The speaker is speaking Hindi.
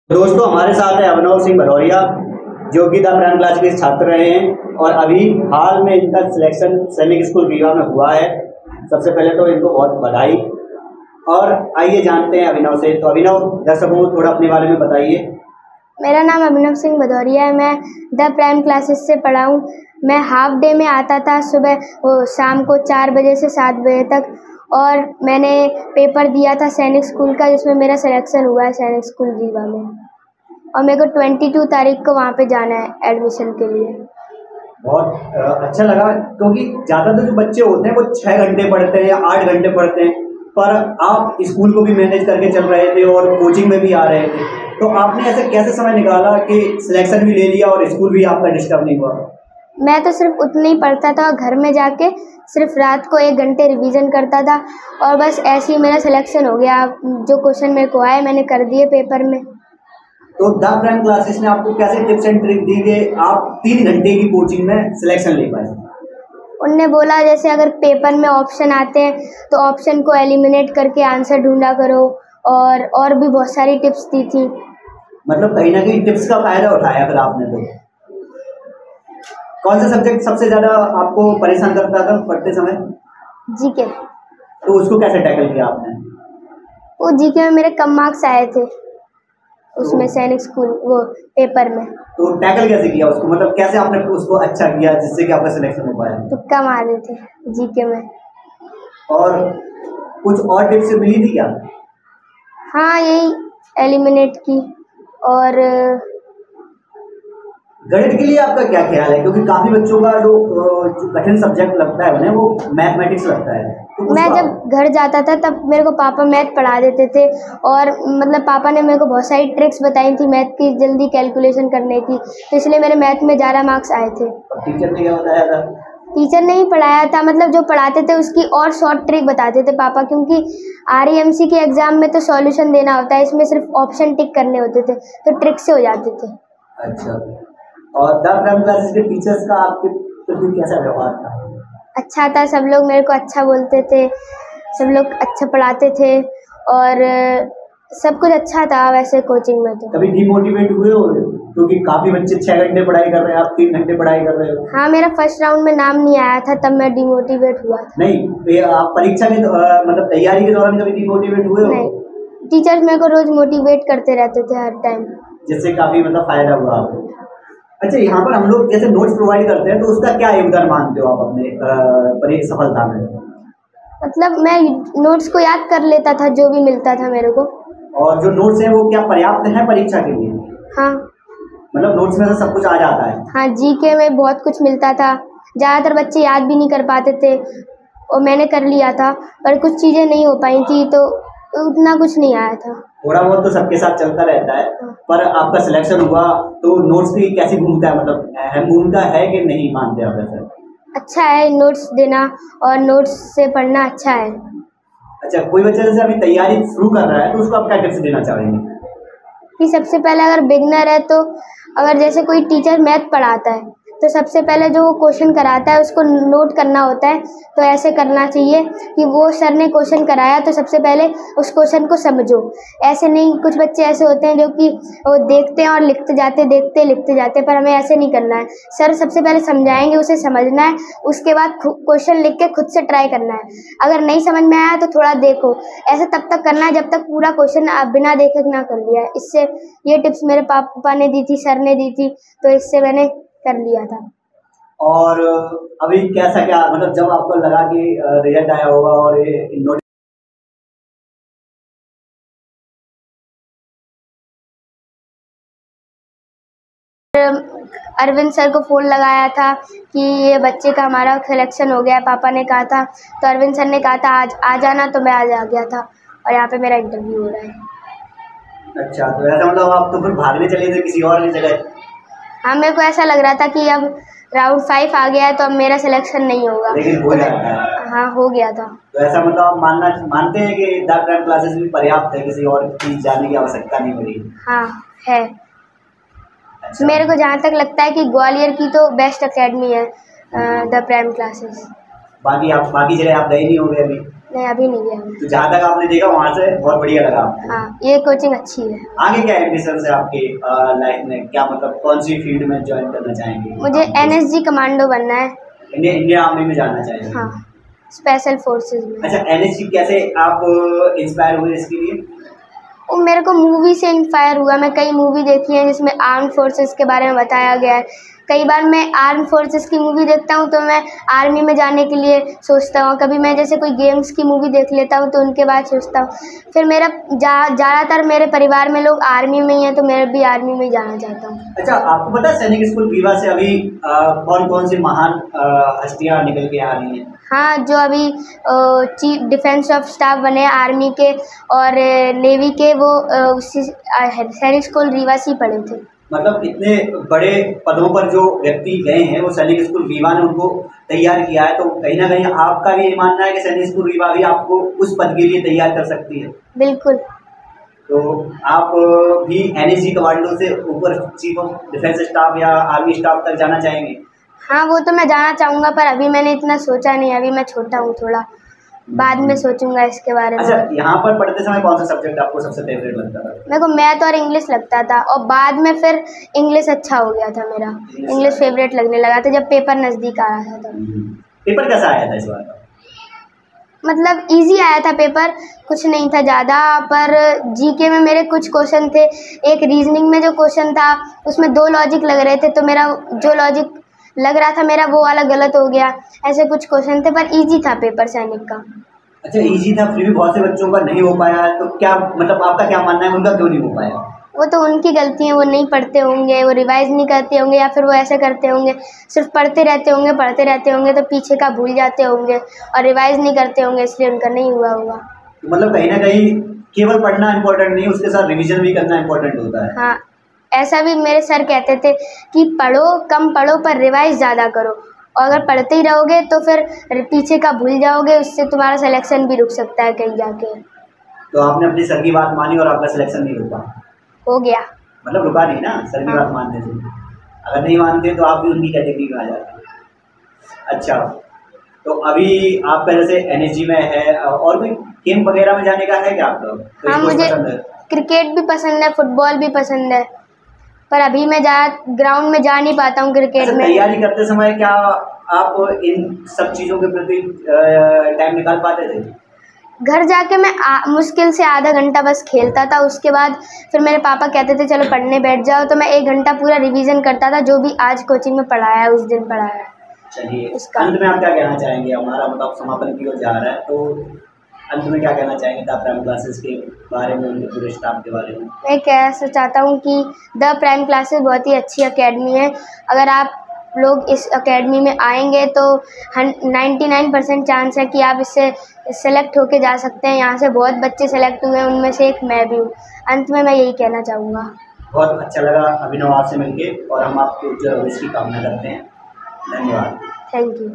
दोस्तों, हमारे साथ है अभिनव सिंह भदौरिया, जो कि द प्राइम क्लास के छात्र रहे हैं और अभी हाल में इनका सिलेक्शन सैनिक स्कूल रीवा में हुआ है। सबसे पहले तो इनको बहुत बधाई। और आइए जानते हैं अभिनव से। तो अभिनव, दर्शकों को थोड़ा अपने बारे में बताइए। मेरा नाम अभिनव सिंह भदौरिया है। मैं द प्राइम क्लासेस से पढ़ा हूँ। मैं हाफ डे में आता था, सुबह शाम को 4 बजे से 7 बजे तक। और मैंने पेपर दिया था सैनिक स्कूल का, जिसमें मेरा सिलेक्शन हुआ है सैनिक स्कूल रीवा में। और मेरे को 22 तारीख को वहाँ पे जाना है एडमिशन के लिए। बहुत अच्छा लगा, क्योंकि ज़्यादातर जो बच्चे होते हैं वो 6 घंटे पढ़ते हैं या 8 घंटे पढ़ते हैं, पर आप स्कूल को भी मैनेज करके चल रहे थे और कोचिंग में भी आ रहे थे। तो आपने ऐसे कैसे समय निकाला कि सिलेक्शन भी ले लिया और स्कूल भी आपका डिस्टर्ब नहीं हुआ? मैं तो सिर्फ उतना ही पढ़ता था, घर में जाके सिर्फ रात को 1 घंटे रिवीजन करता था और बस ऐसे ही मेरा सिलेक्शन हो गया। जो क्वेश्चन मेरे को आए मैंने कर दिए पेपर में। तो द प्राइम क्लासेस ने आपको कैसे टिप्स एंड ट्रिक दी कि आप 3 घंटे की कोचिंग में सिलेक्शन ले पाए? उनने बोला जैसे अगर पेपर में ऑप्शन आते हैं तो ऑप्शन को एलिमिनेट करके आंसर ढूंढा करो, और भी बहुत सारी टिप्स दी थी। मतलब कहीं ना कहीं टिप्स का फायदा उठाया फिर आपने। तो कौन सा सब्जेक्ट सबसे ज़्यादा आपको परेशान करता था पढ़ते समय? जीके। तो उसको कैसे टैकल किया आपने? वो जीके में मेरे कम मार्क्स आए थे, उसमें सैनिक स्कूल वो पेपर में। तो टैकल कैसे किया उसको, मतलब कैसे आपने उसको अच्छा किया जिससे कि आपका सिलेक्शन हो पाया? तुक्का मार रहे थे जीके में। और कुछ और टिप्स मिली थी क्या? हाँ, यही एलिमिनेट की। और गणित के लिए आपका क्या ख्याल है, क्योंकि काफ़ी बच्चों का जो कठिन सब्जेक्ट लगता है उन्हें वो मैथमेटिक्स लगता है। तो मैं जब घर जाता था तब मेरे को पापा मैथ पढ़ा देते थे, और मतलब पापा ने मेरे को बहुत सारी ट्रिक्स बताई थी मैथ की, जल्दी कैलकुलेशन करने की, तो इसलिए मेरे मैथ में ज़्यादा मार्क्स आए थे। टीचर ने क्या बताया था? टीचर ने ही पढ़ाया था, मतलब जो पढ़ाते थे उसकी और शॉर्ट ट्रिक बताते थे पापा, क्योंकि REMC के एग्ज़ाम में तो सॉल्यूशन देना होता है, इसमें सिर्फ ऑप्शन टिक करने होते थे, तो ट्रिक से हो जाते थे। अच्छा। और द प्राइम क्लासेस के टीचर्स का आपके प्रति कैसा व्यवहार था? अच्छा था, सब लोग मेरे को अच्छा बोलते थे, सब लोग अच्छा पढ़ाते थे और सब कुछ अच्छा था वैसे कोचिंग में। तो कभी डिमोटिवेट हुए हो, क्योंकि काफ़ी बच्चे 6 घंटे पढ़ाई कर रहे हैं, आप 3 घंटे पढ़ाई कर रहे हो? हाँ, मेरा फर्स्ट राउंड में नाम नहीं आया था, तब मैं डिमोटिवेट हुआ था। नहीं, आप परीक्षा के मतलब तैयारी के दौरान कभी डिमोटिवेट हुए हो? नहीं, टीचर्स मेरे को रोज़ मोटिवेट करते रहते थे हर टाइम, जिससे काफ़ी मतलब फ़ायदा हुआ आपको। अच्छा, यहाँ पर हम लोग जैसे नोट्स प्रोवाइड करते हैं, तो उसका क्या योगदान मानते हो आप अपने परीक्षा सफलता में? मतलब मैं नोट्स को याद कर लेता था जो भी मिलता था मेरे को। और जो नोट्स हैं वो क्या पर्याप्त हैं परीक्षा के लिए? हाँ। मतलब नोट्स में से सब कुछ आ जाता है? हाँ, जीके में बहुत कुछ मिलता था। ज़्यादातर बच्चे याद भी नहीं कर पाते थे और मैंने कर लिया था, पर कुछ चीज़ें नहीं हो पाई थी, तो उतना कुछ नहीं आया था। थोड़ा बहुत तो सबके साथ चलता रहता है। पर आपका सिलेक्शन हुआ तो नोट्स की कैसी भूमिका है, मतलब अहम भूमिका है कि नहीं मानते आप ऐसा? अच्छा है नोट्स देना, और नोट्स से पढ़ना अच्छा है। अच्छा, कोई बच्चा जैसे अभी तैयारी शुरू कर रहा है तो उसको आप क्या टिप्स देना चाहेंगे? कि सबसे पहले अगर बिगनर है तो अगर जैसे कोई टीचर मैथ पढ़ाता है तो सबसे पहले जो वो क्वेश्चन कराता है उसको नोट करना होता है। तो ऐसे करना चाहिए कि वो सर ने क्वेश्चन कराया तो सबसे पहले उस क्वेश्चन को समझो। ऐसे नहीं, कुछ बच्चे ऐसे होते हैं जो कि वो देखते हैं और लिखते जाते, देखते लिखते जाते, पर हमें ऐसे नहीं करना है। सर सबसे पहले समझाएंगे, उसे समझना है, उसके बाद क्वेश्चन लिख के खुद से ट्राई करना है। अगर नहीं समझ में आया तो थोड़ा देखो, ऐसे तब तक करना है जब तक पूरा क्वेश्चन आप बिना देखे ना कर लिया है। इससे ये टिप्स मेरे पापा ने दी थी, सर ने दी थी, तो इससे मैंने कर लिया था। और अभी कैसा क्या, मतलब जब आपको लगा कि रिजल्ट आया होगा और ये नोट अरविंद सर को फ़ोन लगाया था कि ये बच्चे का हमारा सिलेक्शन हो गया, पापा ने कहा था, तो अरविंद सर ने कहा था आज आ जाना, तो मैं आज आ गया था और यहाँ पे मेरा इंटरव्यू हो रहा है। अच्छा, तो ऐसा मतलब आप तो फिर भागने चले थे किसी और जगह? हाँ, मेरे को ऐसा लग रहा था कि अब राउंड 5 आ गया है तो अब मेरा सिलेक्शन नहीं होगा, लेकिन हो जाता है। हाँ, हो गया था। तो ऐसा मतलब आप मानते हैं कि द प्राइम क्लासेस भी पर्याप्त है, किसी और की जाने की आवश्यकता नहीं पड़ी? हाँ है। अच्छा। मेरे को जहाँ तक लगता है कि ग्वालियर की तो बेस्ट अकेडमी है द प्राइम क्लासेस। बाकी जगह आप गए नहीं होंगे अभी? नहीं, अभी नहीं गया मैं। तो जहाँ तक आपने देखा वहाँ से बहुत बढ़िया लगा आपको? हाँ, ये कोचिंग अच्छी है। आगे क्या एम्बिशन है आपके लाइफ में, क्या मतलब कौन सी फील्ड में ज्वाइन करना चाहेंगे? मुझे NSG कमांडो बनना है। इंडियन आर्मी में जाना चाहेंगे? हाँ, स्पेशल फोर्सेस में। अच्छा, NSG कैसे आप इंस्पायर हुए इसके लिए? वो मेरे को मूवी से इंस्पायर हुआ। मैं कई मूवी देखी है जिसमें आर्म फोर्सेस के बारे में बताया गया है। कई बार मैं आर्म फोर्सेस की मूवी देखता हूँ तो मैं आर्मी में जाने के लिए सोचता हूँ। कभी मैं जैसे कोई गेम्स की मूवी देख लेता हूँ तो उनके बाद सोचता हूँ। फिर मेरा ज़्यादातर मेरे परिवार में लोग आर्मी में ही हैं तो मैं भी आर्मी में ही जाना चाहता हूँ। अच्छा, आपको पता है सैनिक स्कूल रीवा से अभी कौन कौन सी महान हस्तियाँ निकल के आ रही हैं? हाँ, जो अभी चीफ डिफेंस ऑफ स्टाफ बने आर्मी के और नेवी के, वो उसी सैनिक स्कूल रीवा से ही पढ़े थे। मतलब इतने बड़े पदों पर जो व्यक्ति गए हैं वो सैनिक स्कूल रीवा ने उनको तैयार किया है, तो कहीं ना कहीं आपका भी ये मानना है कि सैनिक स्कूल रीवा भी आपको उस पद के लिए तैयार कर सकती है? बिल्कुल। तो आप भी NSG कमांडो से ऊपर चीफ ऑफ डिफेंस स्टाफ या आर्मी स्टाफ तक जाना चाहेंगे? हाँ, वो तो मैं जाना चाहूँगा, पर अभी मैंने इतना सोचा नहीं। अभी मैं छोटा हूँ थोड़ा, बाद में सोचूंगा इसके बारे में। अच्छा, यहाँ पर पढ़ते समय कौन सा सब्जेक्ट आपको सबसे फेवरेट लगता था? मेरे को मैथ और इंग्लिश लगता था, और बाद में फिर इंग्लिश अच्छा हो गया था मेरा। इंग्लिश फेवरेट लगने लगा था जब पेपर नज़दीक आ रहा था। पेपर कैसा आया था इस बार? मतलब इजी आया था पेपर, कुछ नहीं था ज़्यादा, पर GK में मेरे कुछ क्वेश्चन थे। एक रीजनिंग में जो क्वेश्चन था उसमें 2 लॉजिक लग रहे थे, तो मेरा जो लॉजिक लग रहा था मेरा वो वाला गलत हो गया। ऐसे कुछ क्वेश्चन थे, पर इजी था पेपर सैनिक का। अच्छा, इजी था, फिर भी बहुत से बच्चों का नहीं हो पाया, तो क्या मतलब आपका क्या मानना है उनका क्यों नहीं हो पाया? वो तो उनकी गलती है, वो नहीं पढ़ते होंगे, वो रिवाइज नहीं करते होंगे, या फिर वो ऐसे करते होंगे सिर्फ पढ़ते रहते होंगे तो पीछे का भूल जाते होंगे और रिवाइज नहीं करते होंगे, इसलिए उनका नहीं हुआ होगा। तो मतलब कहीं ना कहीं केवल पढ़ना इम्पोर्टेंट नहीं, उसके साथ रिवीजन भी करना इम्पोर्टेंट होता है। हाँ, ऐसा भी मेरे सर कहते थे कि पढ़ो कम पढ़ो पर रिवाइज ज़्यादा करो, और अगर पढ़ते ही रहोगे तो फिर पीछे का भूल जाओगे, उससे तुम्हारा सिलेक्शन भी रुक सकता है कहीं जाके। तो आपने अपनी सर की बात मानी और आपका सिलेक्शन नहीं रुका? हो गया। मतलब रुका नहीं ना सर की बात मानने से? अगर नहीं मानते तो आप भी उनकी कैटेगरी में आ जाते। अच्छा, तो अभी आप पहले से NSG में है, और भी गेम वगैरह में जाने का है क्या आपका? हाँ, मुझे क्रिकेट भी पसंद है, फुटबॉल भी पसंद है, पर अभी मैं ग्राउंड में जा नहीं पाता हूँ क्रिकेट में। तैयारी करते समय क्या आप इन सब चीज़ों के प्रति टाइम निकाल पाते थे? घर जाके मैं मुश्किल से आधा घंटा बस खेलता था, उसके बाद फिर मेरे पापा कहते थे चलो पढ़ने बैठ जाओ, तो मैं 1 घंटा पूरा रिवीजन करता था, जो भी आज कोचिंग में पढ़ाया है उस दिन पढ़ाया है। चलिए, अंत में आप क्या कहना चाहेंगे? हमारा मतलब समापन की ओर जा रहा है, तो अंत में क्या कहना चाहेंगे द प्राइम क्लासेस के बारे में, उनके पूरे स्टाफ के बारे में? मैं कहना चाहता हूँ कि द प्राइम क्लासेस बहुत ही अच्छी अकेडमी है। अगर आप लोग इस अकेडमी में आएंगे तो 99% चांस है कि आप इससे सेलेक्ट होके जा सकते हैं। यहाँ से बहुत बच्चे सेलेक्ट हुए हैं, उनमें से एक मैं भी हूँ। अंत में मैं यही कहना चाहूँगा। बहुत अच्छा लगा अभिनव आपसे मिलके, और हम आपको जो इसकी कामना करते हैं। धन्यवाद। Thank you.